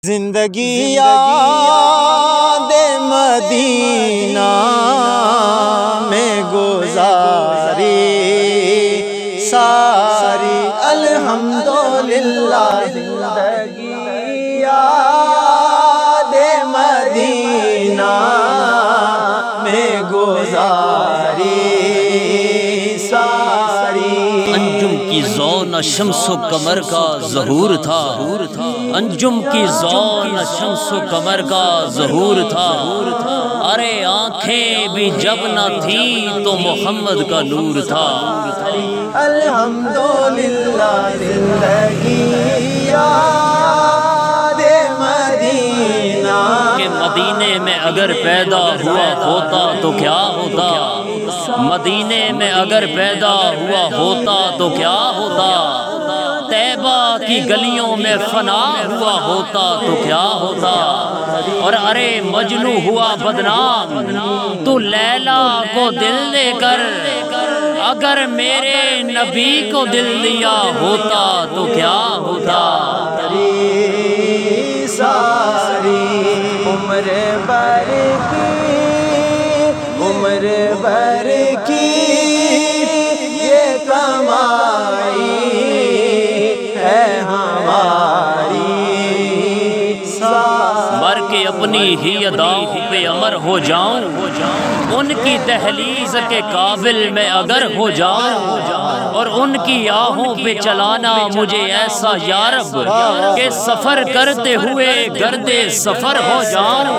زندگی یاد مدینہ میں گزاری ساری الحمدللہ، زندگی یاد مدینہ میں گزاری ساری۔ انجم کی ضوء نہ شمس و قمر کا ظہور تھا، انجم کی ضوء نہ شمس و قمر کا ظہور تھا، ارے آنکھیں بھی جب نہ تھیں تو محمد کا نور تھا۔ الحمدللہ، زندگی یاد مدینہ کہ مدینے میں اگر پیدا ہوا ہوتا تو کیا ہوتا، مدینے میں اگر پیدا ہوا ہوتا تو کیا ہوتا، طیبہ کی گلیوں میں فنا ہوا ہوتا تو کیا ہوتا، اور ارے مجنو ہوا بدنام تو لیلا کو دل دے کر، اگر میرے نبی کو دل دیا ہوتا تو کیا ہوتا۔ ساری عمر بھر کی، عمر بھر کی یہ کمائی ہے ہماری، مر کے اپنی ہی اداؤں پہ امر ہو جاؤں، ان کی دہلیز کے قابل میں اگر ہو جاؤں، اور ان کی آہوں پہ چلانا مجھے ایسا یا رب کہ سفر کرتے ہوئے گردِ سفر ہو جاؤں۔